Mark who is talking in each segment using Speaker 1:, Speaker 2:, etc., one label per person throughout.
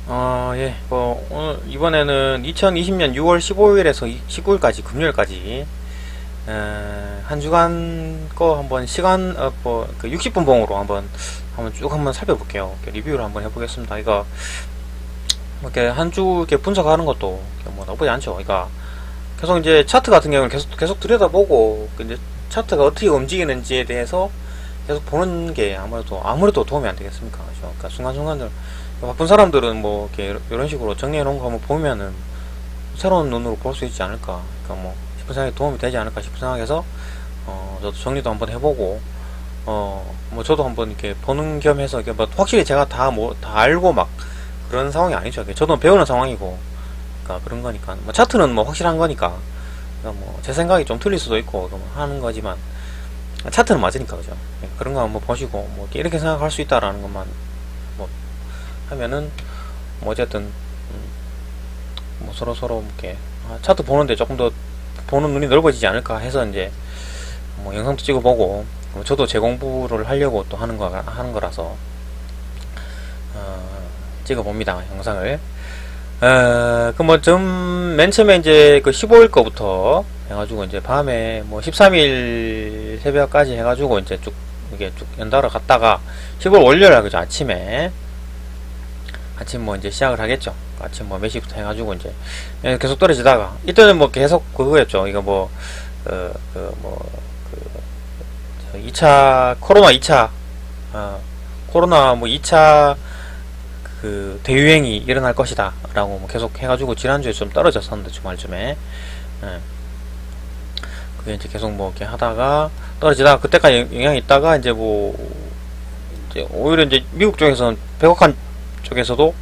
Speaker 1: 예, 오늘, 이번에는 2020년 6월 15일에서 19일까지, 금요일까지, 한 주간 거 한번 시간, 60분 봉으로 한번 살펴볼게요. 이렇게 리뷰를 한번 해보겠습니다. 이거, 이렇게 한 주 이렇게 분석하는 것도 뭐 나쁘지 않죠. 그러니까, 계속 이제 차트 같은 경우는 계속 들여다보고, 이제 차트가 어떻게 움직이는지에 대해서 계속 보는 게 아무래도 도움이 안 되겠습니까? 그죠? 그러니까 순간순간들, 바쁜 사람들은 뭐 이렇게 이런 식으로 정리해 놓은 거 한번 보면은 새로운 눈으로 볼 수 있지 않을까, 그러니까 뭐 싶은 생각에 도움이 되지 않을까 싶은 생각에서 저도 정리도 한번 해보고 뭐 저도 한번 이렇게 보는 겸해서 이렇게 뭐 확실히 제가 다 알고 막 그런 상황이 아니죠. 저도 배우는 상황이고, 그러니까 그런 거니까 뭐 차트는 뭐 확실한 거니까, 그러니까 뭐 제 생각이 좀 틀릴 수도 있고 하는 거지만 차트는 맞으니까, 그죠? 그런 거 한번 보시고 뭐 이렇게 생각할 수 있다라는 것만 뭐 하면은 뭐 어쨌든 뭐 서로 이렇게 차트 보는데 조금 더 보는 눈이 넓어지지 않을까 해서 이제 뭐 영상도 찍어보고, 저도 재공부를 하려고 또 하는 거라서 찍어봅니다, 영상을. 맨 처음에 이제 그 15일 거부터 해가지고 이제 밤에 뭐 13일 새벽까지 해가지고 이제 이게 쭉 연달아 갔다가 15일 월요일 그죠, 아침 뭐 이제 시작을 하겠죠. 아침 뭐 몇 시부터 해가지고 이제 계속 떨어지다가, 이때는 뭐 계속 그거였죠. 이거 뭐 2차 코로나 2차 코로나 뭐 2차 그 대유행이 일어날 것이다 라고 뭐 계속 해가지고 지난주에 좀 떨어졌었는데, 주말쯤에 그게 이제 계속 뭐 이렇게 하다가 떨어지다가 그때까지 영향이 있다가 이제 이제 오히려 이제 미국 쪽에서는 백악관 쪽에서도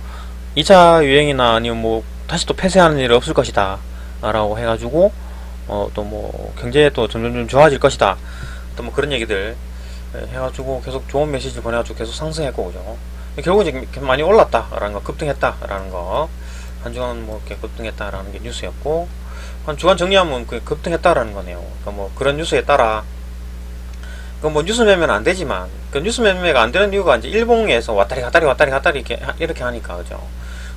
Speaker 1: 2차 유행이나 아니면 뭐 다시 또 폐쇄하는 일이 없을 것이다 라고 해가지고 또 뭐 경제도 점점 좋아질 것이다, 또 뭐 그런 얘기들 해가지고 계속 좋은 메시지 보내가지고 계속 상승했고, 그죠? 결국 이제 많이 올랐다라는 거, 급등했다라는 거, 한 주간 뭐 이렇게 급등했다라는 게 뉴스였고, 한 주간 정리하면 그 급등했다라는 거네요. 그러니까 뭐 그런 뉴스에 따라, 뭐 뉴스 매매는 안 되지만, 그 뉴스 매매가 안 되는 이유가 이제 일봉에서 왔다리 갔다리 이렇게 하니까, 그죠?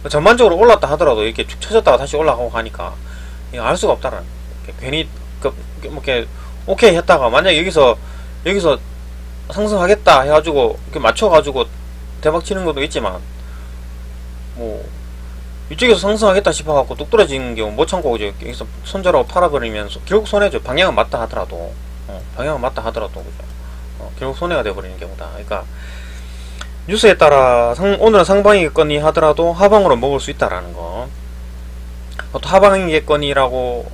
Speaker 1: 전반적으로 올랐다 하더라도 이렇게 축 처졌다가 다시 올라가고 하니까 이거 알 수가 없다라는, 괜히 뭐 이렇게 오케이 했다가 만약에 여기서 상승하겠다 해가지고 이렇게 맞춰가지고 대박 치는 것도 있지만, 뭐 이쪽에서 상승하겠다 싶어갖고 뚝 떨어지는 경우 못 참고 이제 여기서 손절하고 팔아버리면서 결국 손해죠. 방향은 맞다 하더라도, 그죠? 결국 손해가 돼버리는 경우다. 그러니까 뉴스에 따라 오늘은 상방이겠거니 하더라도 하방으로 먹을 수 있다라는 거. 또 하방이겠거니라고,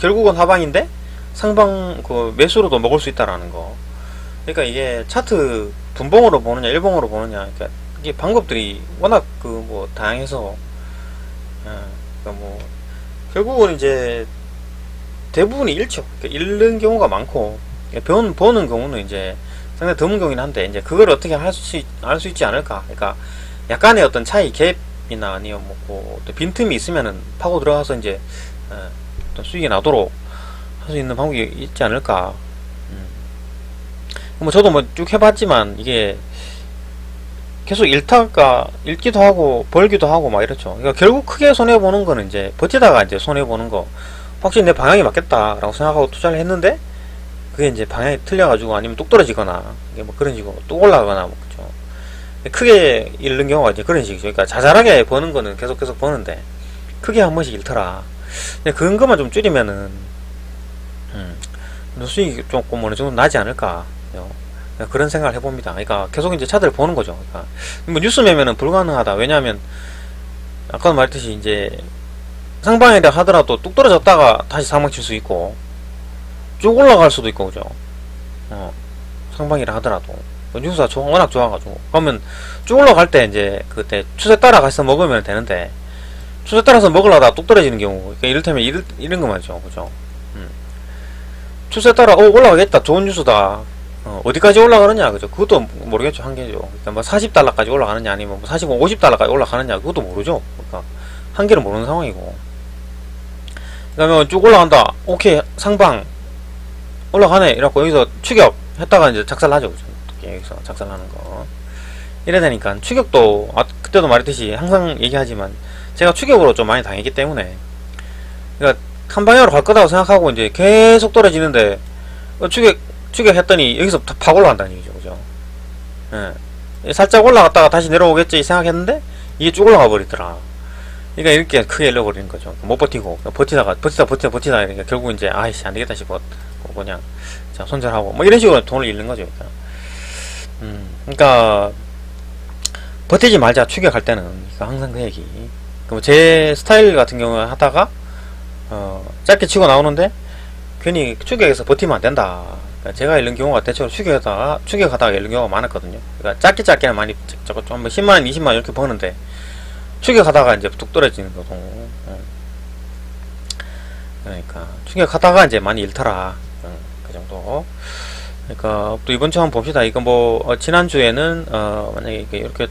Speaker 1: 결국은 하방인데 상방 그 매수로도 먹을 수 있다라는 거. 그러니까 이게 차트 분봉으로 보느냐 일봉으로 보느냐, 그러니까 이게 방법들이 워낙 뭐 다양해서, 그러니까 뭐 결국은 이제 대부분이 잃죠. 그러니까 잃는 경우가 많고, 보는 경우는 이제 상당히 드문 경우긴 한데, 이제 그걸 어떻게 알 수 있지 않을까. 그러니까 약간의 어떤 차이, 갭이나 아니면 뭐 또 빈틈이 있으면은 파고 들어가서 이제 어떤 수익이 나도록 할 수 있는 방법이 있지 않을까. 뭐 저도 뭐 쭉 해봤지만 이게 계속 잃기도 하고 벌기도 하고 막 이렇죠. 그러니까 결국 크게 손해보는 거는 이제 버티다가 이제 손해보는 거, 확실히 내 방향이 맞겠다라고 생각하고 투자를 했는데 그게 이제 방향이 틀려가지고 아니면 뚝 떨어지거나 이게 뭐 그런 식으로 뚝 올라가거나 뭐, 그죠? 크게 잃는 경우가 이제 그런 식이죠. 그러니까 자잘하게 버는 거는 계속 버는데 크게 한 번씩 잃더라. 그런 것만 좀 줄이면은 수익이 조금 어느 정도 나지 않을까, 그런 생각을 해봅니다. 그러니까 계속 이제 차트를 보는 거죠. 그러니까 뭐 뉴스 매매는 불가능하다. 왜냐하면 아까도 말했듯이 이제 상방이라 하더라도 뚝 떨어졌다가 다시 상방 칠 수 있고 쭉 올라갈 수도 있고, 그죠? 상방이라 하더라도 뉴스가 워낙 좋아가지고, 그러면 쭉 올라갈 때 이제 그때 추세 따라 가서 먹으면 되는데, 추세 따라서 먹으려다 뚝 떨어지는 경우, 그러니까 이를테면 이런 거 말이죠, 그죠? 추세 따라 올라가겠다, 좋은 뉴스다, 어디까지 올라가느냐, 그죠? 그것도 모르겠죠, 한계죠. 그러니까 뭐 40달러까지 올라가느냐 아니면 뭐 45, 50달러까지 올라가느냐, 그것도 모르죠. 그러니까 한계를 모르는 상황이고, 그러면 쭉 올라간다, 오케이 상방 올라가네 이래갖고 여기서 추격 했다가 이제 작살나죠, 그죠? 여기서 작살나는 거. 이래 되니까 추격도 그때도 말했듯이 항상 얘기하지만 제가 추격으로 좀 많이 당했기 때문에 그러니까 한 방향으로 갈 거다고 생각하고 이제 계속 떨어지는데 추격했더니 여기서 팍 올라간다는 얘기죠. 그죠? 예. 살짝 올라갔다가 다시 내려오겠지 생각했는데 이게 쭉 올라가 버리더라. 그러니까 이렇게 크게 잃어버리는 거죠. 못 버티고 버티다 이러니까 결국 이제 아이씨 안 되겠다 싶어 그냥 자 손절하고 뭐 이런 식으로 돈을 잃는 거죠. 그러니까 버티지 말자 추격할 때는 그러니까 항상 그 얘기. 제 스타일 같은 경우는 하다가 짧게 치고 나오는데 괜히 추격해서 버티면 안 된다. 그러니까 제가 잃는 경우가 대체로 추격하다가 잃는 경우가 많았거든요. 그러니까 짧게는 많이 저거 좀 10만원 20만원 이렇게 버는데 추격하다가 이제 뚝 떨어지는 거고. 그러니까 추격하다가 이제 많이 잃더라. 그 정도. 그러니까 또 이번 주 한번 봅시다. 이거 뭐 지난주에는 만약에 이렇게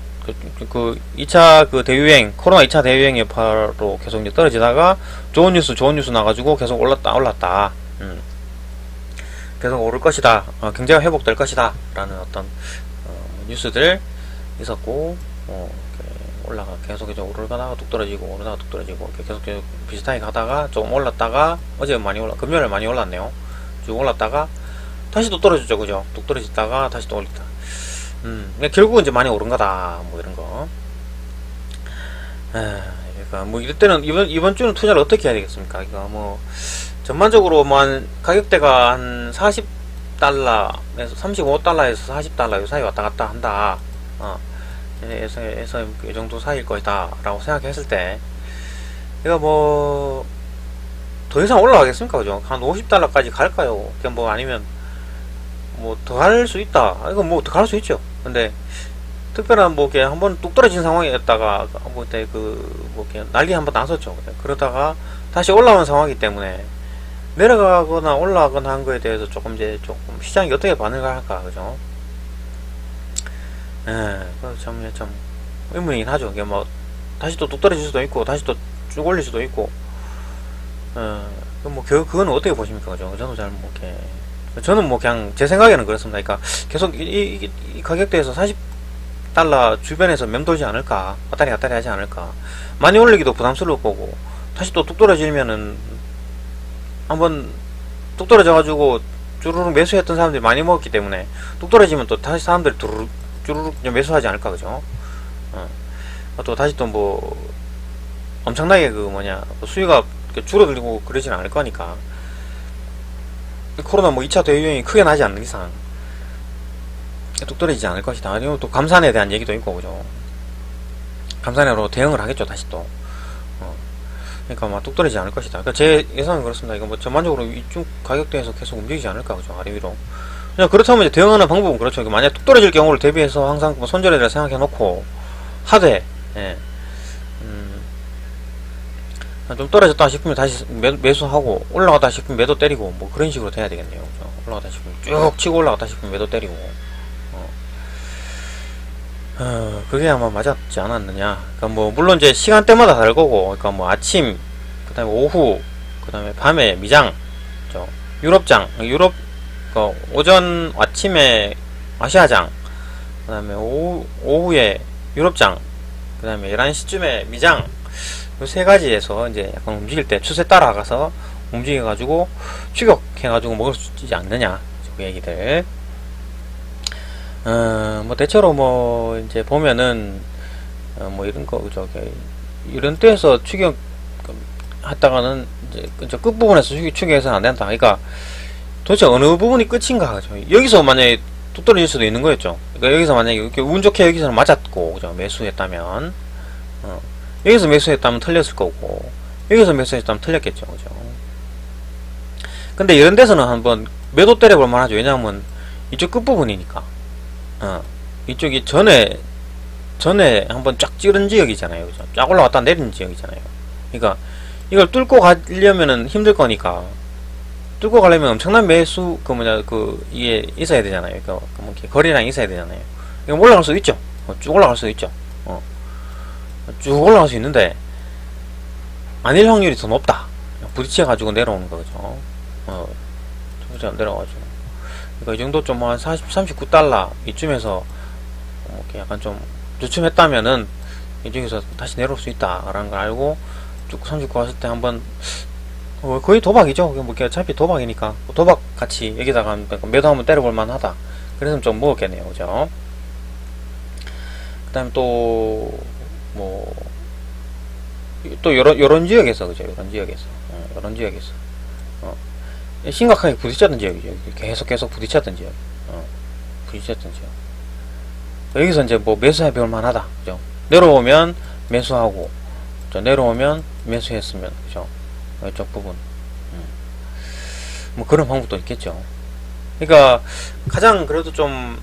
Speaker 1: 그 2차 그 대유행 코로나 2차 대유행 여파로 계속 이제 떨어지다가 좋은 뉴스 나가지고 계속 올랐다. 계속 오를 것이다. 경제가 회복될 것이다. 라는 어떤 뉴스들 있었고 올라가 계속 이제 오르다가 뚝 떨어지고 계속 비슷하게 가다가 조금 올랐다가 어제 금요일에 많이 올랐네요. 쭉 올랐다가 다시 또 떨어졌죠. 그죠? 뚝 떨어졌다가 다시 또 올렸다. 그러니까 결국은 이제 많이 오른 거다. 뭐 이런 거. 그러니까 뭐 이럴 때는 이번 주는 투자를 어떻게 해야 되겠습니까? 그러니까 뭐 전반적으로 뭐 한 가격대가 한 40달러에서 35달러에서 40달러 이 사이 왔다 갔다 한다. 에서 이 정도 사이일 것이다 라고 생각했을 때 이거 뭐 더 이상 올라가겠습니까? 그죠? 한 50달러까지 갈까요? 그냥 뭐 아니면 뭐 더 갈 수 있다. 이거 뭐 더 갈 수 있죠. 근데 특별한 뭐 이렇게 한번 뚝 떨어진 상황이었다가 뭐 그때 뭐 이렇게 난리 한번 났었죠. 그러다가 다시 올라온 상황이기 때문에 내려가거나 올라가거나 한 거에 대해서 조금 시장이 어떻게 반응을 할까, 그죠? 참 의문이긴 하죠. 이게 뭐 다시 또 뚝 떨어질 수도 있고 다시 또 쭉 올릴 수도 있고. 뭐 그건 어떻게 보십니까, 그죠? 저는 뭐 그냥 제 생각에는 그렇습니다. 그러니까 계속 이 가격대에서 40달러 주변에서 맴돌지 않을까, 왔다리 갔다리 하지 않을까. 많이 올리기도 부담스러울 거고 다시 또 뚝 떨어지면은 한번 뚝 떨어져가지고 주르륵 매수했던 사람들이 많이 먹었기 때문에 뚝 떨어지면 또 다시 사람들이 주르륵 매수하지 않을까, 그죠? 또 다시 또 뭐 엄청나게 수요가 줄어들고 그러지는 않을 거니까. 코로나 뭐 2차 대유행이 크게 나지 않는 이상 뚝 떨어지지 않을 것이다. 아니면 또 감산에 대한 얘기도 있고, 그죠? 감산으로 대응을 하겠죠, 다시 또. 그러니까 막 뚝 떨어지지 않을 것이다. 그러니까 제 예상은 그렇습니다. 이거 뭐 전반적으로 이쪽 가격대에서 계속 움직이지 않을까, 그죠? 아래 위로. 그냥 그렇다면 이제 대응하는 방법은 그렇죠. 만약 뚝 떨어질 경우를 대비해서 항상 뭐 손절에 대해 생각해 놓고 하되, 좀 떨어졌다 싶으면 다시 매수하고 올라가다 싶으면 매도 때리고 뭐 그런 식으로 돼야 되겠네요. 그죠? 올라가다 싶으면 쭉 치고 올라가다 싶으면 매도 때리고. 그게 아마 맞았지 않았느냐. 그러니까 뭐 물론 이제 시간대마다 다를 거고, 그러니까 뭐 아침, 그다음에 오후, 그다음에 밤에 미장, 유럽장, 오전 아침에 아시아장, 그다음에 오후에 유럽장, 그다음에 11시쯤에 미장. 이 세 가지에서 이제 약간 움직일 때 추세 따라가서 움직여가지고 추격해가지고 먹을 수 있지 않느냐, 그 얘기들. 뭐 대체로 뭐 이제 보면은 뭐 이런 거, 그죠? 이런 때에서 추격 했다가는 이제 끝부분에서 추격해서는 안 된다. 그러니까 도대체 어느 부분이 끝인가, 그죠? 여기서 만약에 뚝 떨어질 수도 있는 거였죠. 그러니까 여기서 만약에 이렇게 운 좋게 여기서는 맞았고, 그죠? 매수했다면, 여기서 매수했다면 틀렸을 거고, 여기서 매수했다면 틀렸겠죠, 그죠? 근데 이런 데서는 한번 매도 때려볼 만하죠. 왜냐하면 이쪽 끝부분이니까. 이쪽이 전에 한번 쫙 찌른 지역이잖아요, 그죠? 쫙 올라갔다 내리는 지역이잖아요. 그러니까 이걸 뚫고 가려면은 힘들 거니까, 뚫고 가려면 엄청난 매수 이게 있어야 되잖아요. 뭐 이렇게 거래량이 있어야 되잖아요. 이거 올라갈 수 있죠. 쭉 올라갈 수 있죠. 쭉 올라갈 수 있는데 아닐 확률이 더 높다. 부딪혀 가지고 내려오는 거죠. 부딪혀 내려가지고. 그러니까 이 정도 좀 한 39달러 이쯤에서 이렇게 약간 좀 주춤했다면은 이쪽에서 다시 내려올 수 있다라는 걸 알고 쭉 선주고 왔을 때 한번 거의 도박이죠. 뭐 어차피 도박이니까 도박 같이 여기다가 매도 한번 때려볼 만하다. 그래서 좀 먹었겠네요, 그죠? 그다음에 또 뭐 또 요런 지역에서 그죠? 요런 지역에서 심각하게 부딪혔던 지역이죠. 계속 부딪혔던 지역. 부딪혔던 지역. 여기서 이제 뭐 매수해 볼 만하다. 그죠? 내려오면 매수하고, 내려오면 매수했으면, 그죠? 이쪽 부분. 뭐 그런 방법도 있겠죠. 그러니까 가장 그래도 좀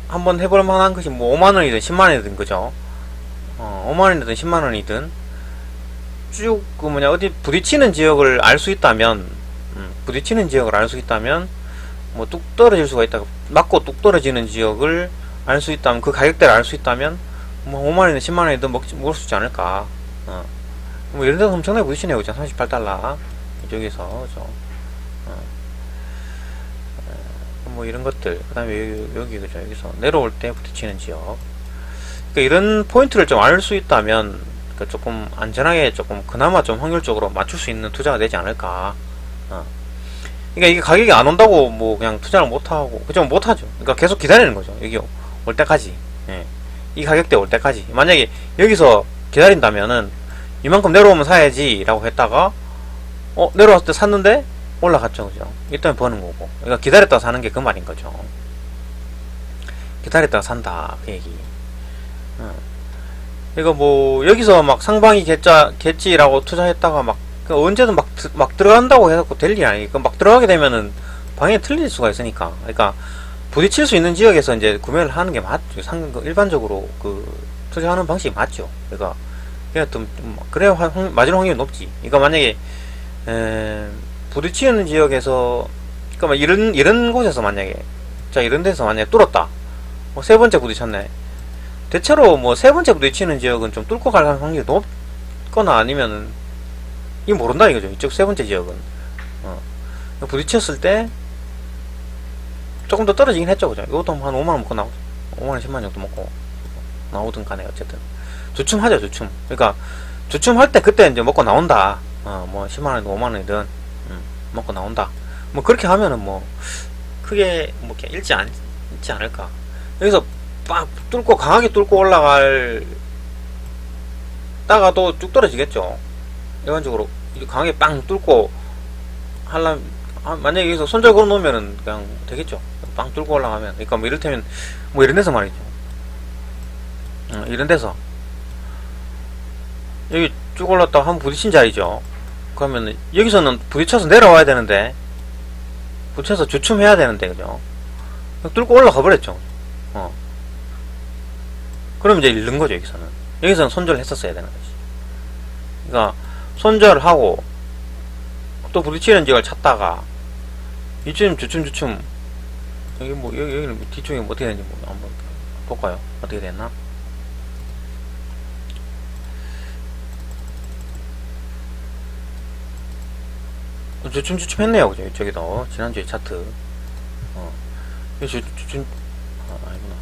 Speaker 1: 한번 해볼 만한 것이 뭐 5만원이든 10만원이든, 그죠? 5만원이든 10만원이든 쭉 그 뭐냐 어디 부딪히는 지역을 알 수 있다면, 부딪히는 지역을 알 수 있다면 뭐 뚝 떨어질 수가 있다. 맞고 뚝 떨어지는 지역을 알 수 있다면, 그 가격대를 알 수 있다면 뭐 5만원이든 10만원이든 먹을 수 있지 않을까. 뭐 이런 데서 엄청나게 부딪히네요, 그죠? 38달러 이쪽에서, 그죠? 뭐 이런 것들. 그 다음에 여기 그죠? 여기서 내려올 때 부딪히는 지역. 그러니까 이런 포인트를 좀 알 수 있다면, 그러니까 조금 안전하게 조금 그나마 좀 확률적으로 맞출 수 있는 투자가 되지 않을까. 그러니까 이게 가격이 안 온다고 뭐 그냥 투자를 못하고, 그죠? 못하죠. 그러니까 계속 기다리는 거죠. 여기 올 때까지. 예. 이 가격대 올 때까지. 만약에 여기서 기다린다면은 이만큼 내려오면 사야지 라고 했다가 내려왔을 때 샀는데 올라갔죠, 그죠? 이때는 버는 거고. 그러니까 기다렸다가 사는 게 그 말인 거죠. 기다렸다가 산다, 그 얘기. 이거 뭐 여기서 막 상방이 겠지라고 투자했다가 막 언제든 막 들어간다고 해갖고 될 일이 아니니까, 막 들어가게 되면은 방향이 틀릴 수가 있으니까. 그러니까 부딪힐 수 있는 지역에서 이제 구매를 하는 게 맞죠. 일반적으로 그 투자하는 방식이 맞죠. 그러니까 좀 그래야 맞을 확률이 높지. 그러니까 만약에 부딪히는 지역에서, 그러니까 막 이런 곳에서 만약에, 자, 이런 데서 만약에 뚫었다. 뭐 세 번째 부딪혔네. 대체로 뭐 세 번째 부딪히는 지역은 좀 뚫고 갈 확률이 높거나 아니면은 이 모른다 이거죠. 이쪽 세 번째 지역은 부딪혔을 때 조금 더 떨어지긴 했죠, 그죠? 이것도 한 5만원 먹고 나오죠. 5만원 10만원 정도 먹고 나오든 간에 어쨌든 주춤하죠, 주춤. 그러니까 주춤할 때 그때 이제 먹고 나온다. 뭐 10만원이든 5만원이든 먹고 나온다. 뭐 그렇게 하면은 뭐 크게 뭐 이렇게 잃지 않을까. 여기서 빡 뚫고 강하게 뚫고 올라갈 다가도 쭉 떨어지겠죠. 일반적으로 강하게 빵 뚫고 만약에 여기서 손절 걸어 놓으면은 그냥 되겠죠. 빵 뚫고 올라가면. 그러니까 뭐 이를테면 뭐 이런 데서 말이죠. 이런 데서 여기 쭉 올랐다가 한번 부딪힌 자리죠. 그러면 여기서는 부딪혀서 내려와야 되는데, 부딪혀서 주춤해야 되는데, 그죠? 뚫고 올라가 버렸죠. 그럼 이제 잃는 거죠, 여기서는 손절을 했었어야 되는 거지. 그러니까 손절하고 또 부딪히는 지역을 찾다가 이쯤 주춤 여기는 뒤쪽에 뭐 어떻게 되는지 한번 볼까요? 어떻게 됐나? 주춤 했네요, 그죠? 이쪽에도 지난주에 차트. 주춤 아니구나.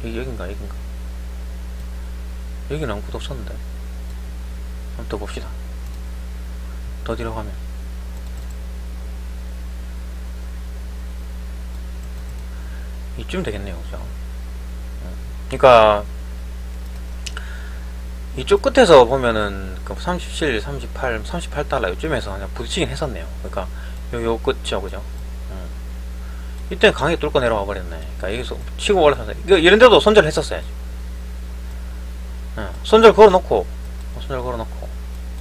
Speaker 1: 여긴가? 여기는 아무것도 없었는데. 한번 더 봅시다. 더 뒤로 가면 이쯤 되겠네요, 그죠? 그러니까 이쪽 끝에서 보면은 그 37, 38달러 요쯤에서 그냥 부딪히긴 했었네요. 그러니까 요 끝이죠, 그죠? 이때 강하게 뚫고 내려와 버렸네. 그러니까 여기서 치고 올라서서 이런데도 손절 했었어야지. 손절 걸어놓고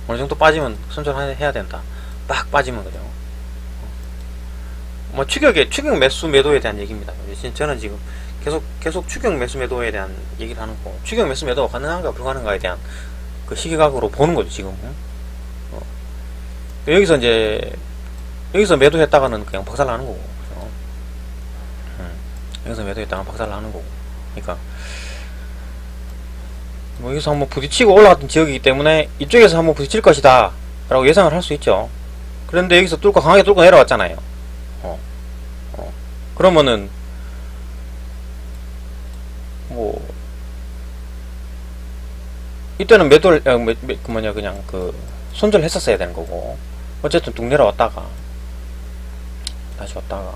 Speaker 1: 어느 정도 빠지면 손절 해야 된다. 빡 빠지면, 그죠? 뭐 추격 매수 매도에 대한 얘기입니다. 저는 지금 계속 추격 매수 매도에 대한 얘기를 하는 거. 추격 매수 매도가 가능한가 불가능한가에 대한 그 시기각으로 보는 거죠, 지금. 여기서 매도했다가는 그냥 박살나는 거고, 그죠? 여기서 매도했다가 박살나는 거고. 그러니까 뭐 여기서 한번 부딪히고 올라갔던 지역이기 때문에 이쪽에서 한번 부딪힐 것이다 라고 예상을 할 수 있죠. 그런데 여기서 강하게 뚫고 내려왔잖아요. 그러면은 뭐 이때는 매도를 그 뭐냐 그냥 그 손절을 했었어야 되는 거고, 어쨌든 뚝 내려왔다가 다시 왔다가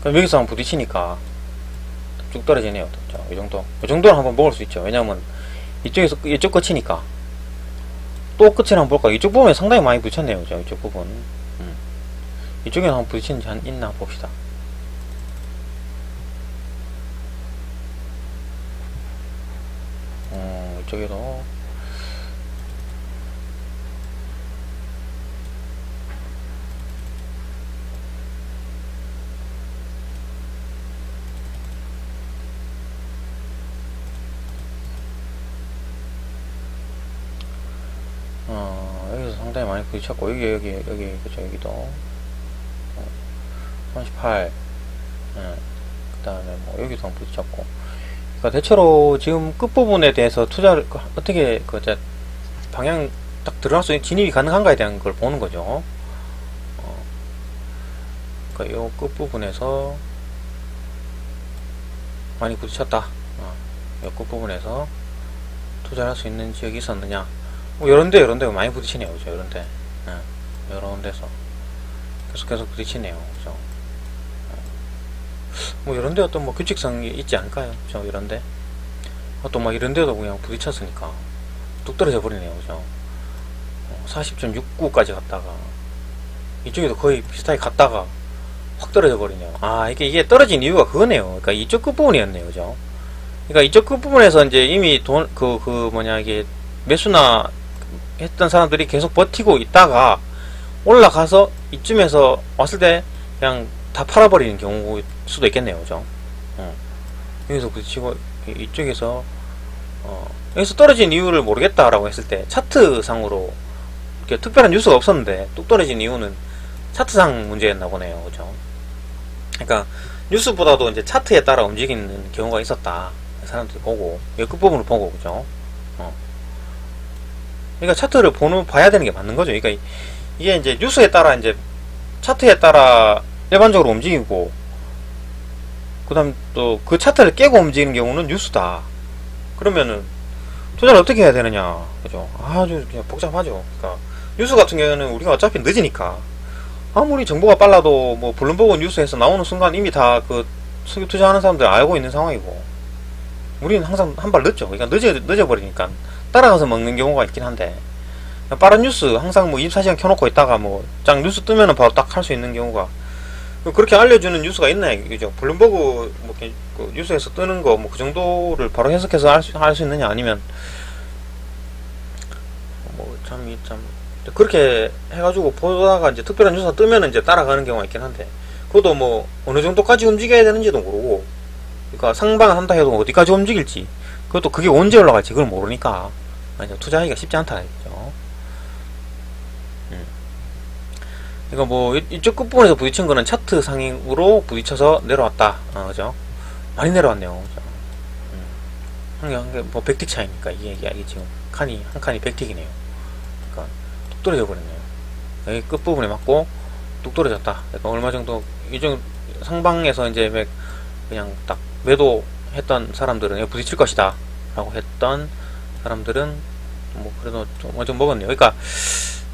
Speaker 1: 그럼 여기서 한번 부딪히니까 쭉 떨어지네요. 그렇죠? 이 정도는 한번 먹을 수 있죠. 왜냐면 이쪽에서 이쪽 끝이니까. 또 끝을 한번 볼까? 이쪽 부분에 상당히 많이 부딪혔네요. 그죠? 이쪽 부분. 이쪽에 한번 부딪히는지 있나 봅시다. 이쪽에도 여기서 상당히 많이 부딪혔고, 여기, 그죠, 여기도. 38. 그 다음에 뭐, 여기도 한번 부딪혔고. 그러니까 대체로 지금 끝부분에 대해서 투자를, 어떻게, 방향 딱 들어갈 수 있는 진입이 가능한가에 대한 걸 보는 거죠. 그러니까 요 끝부분에서 많이 부딪혔다. 요 끝부분에서 투자를 할 수 있는 지역이 있었느냐. 뭐 요런데 많이 부딪히네요. 그죠? 요런데. 요런 데서. 계속 부딪히네요. 그죠? 뭐 요런데 어떤 뭐 규칙성이 있지 않을까요? 그죠? 요런데. 또 막 이런데도 그냥 부딪혔으니까. 뚝 떨어져 버리네요. 그죠? 40.69까지 갔다가. 이쪽에도 거의 비슷하게 갔다가 확 떨어져 버리네요. 이게 떨어진 이유가 그거네요. 그러니까 이쪽 끝부분이었네요. 그죠? 그러니까 이쪽 끝부분에서 이제 이미 이게 매수나 했던 사람들이 계속 버티고 있다가 올라가서 이쯤에서 왔을 때 그냥 다 팔아버리는 경우일 수도 있겠네요. 그죠? 여기서 부딪히고 이쪽에서 여기서 떨어진 이유를 모르겠다라고 했을 때 차트상으로 이렇게 특별한 뉴스가 없었는데 뚝 떨어진 이유는 차트상 문제였나 보네요. 그죠? 그러니까 뉴스보다도 이제 차트에 따라 움직이는 경우가 있었다. 사람들이 보고, 이 끝부분을 보고, 그죠? 그러니까 차트를 봐야 되는 게 맞는 거죠. 그러니까 이게 이제 뉴스에 따라 이제 차트에 따라 일반적으로 움직이고, 그 다음 또 그 차트를 깨고 움직이는 경우는 뉴스다. 그러면은 투자를 어떻게 해야 되느냐. 그죠? 아주 그냥 복잡하죠. 그러니까 뉴스 같은 경우는 우리가 어차피 늦으니까 아무리 정보가 빨라도 뭐 블룸버그 뉴스에서 나오는 순간 이미 다 그 수익 투자하는 사람들 알고 있는 상황이고, 우리는 항상 한 발 늦죠. 그러니까 늦어버리니까 따라가서 먹는 경우가 있긴 한데, 빠른 뉴스 항상 뭐 24시간 켜놓고 있다가 뭐 짱 뉴스 뜨면은 바로 딱 할 수 있는 경우가, 그렇게 알려주는 뉴스가 있나, 그죠? 블룸버그 뭐 그 뉴스에서 뜨는 거 뭐 그 정도를 바로 해석해서 할 수 있느냐, 아니면 뭐 참 그렇게 해가지고 보다가 이제 특별한 뉴스가 뜨면은 이제 따라가는 경우가 있긴 한데, 그것도 뭐 어느 정도까지 움직여야 되는지도 모르고, 그러니까 상방을 한다 해도 어디까지 움직일지, 그것도 그게 언제 올라갈지 그걸 모르니까 투자하기가 쉽지 않다, 그죠? 그러니까 뭐 이쪽 끝부분에서 부딪힌 거는 차트 상으로 부딪혀서 내려왔다. 그죠? 많이 내려왔네요. 그죠? 한 개 뭐 100틱 차이니까 이게 지금 한 칸이 100틱이네요. 그러니까 뚝 떨어져 버렸네요. 여기 끝부분에 맞고 뚝 떨어졌다. 그러니까 얼마 정도 이정 상방에서 이제 그냥 딱 매도했던 사람들은 여기 부딪힐 것이다 라고 했던 사람들은 뭐 그래도 좀 먹었네요. 그러니까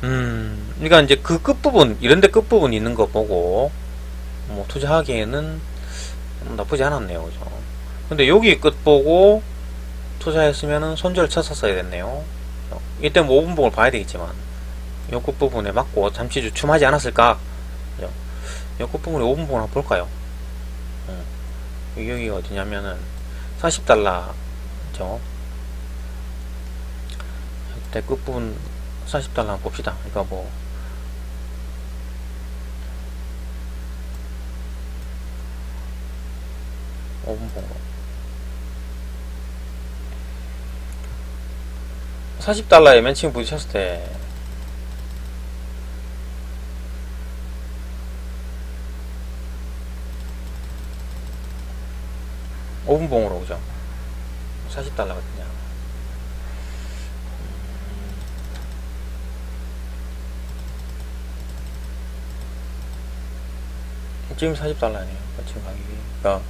Speaker 1: 그러니까 이제 그 끝부분, 이런데 끝부분 있는 거 보고 뭐 투자하기에는 나쁘지 않았네요. 그죠? 근데 여기 끝 보고 투자했으면은 손절을 쳤었어야 됐네요. 이때 뭐 5분봉을 봐야 되겠지만, 요 끝부분에 맞고 잠시 주춤하지 않았을까? 그죠? 요 끝부분에 5분봉을 한번 볼까요? 여기가 어디냐면은 40달러 죠? 이때 끝부분 40달러 한번 봅시다. 그러니까 뭐 5분봉으로 40달러에 맨 처음 부딪혔을 때 (5분봉으로) 그죠? 40달러거든요. 지금 40달러네요. 지금 가격이. 그러니까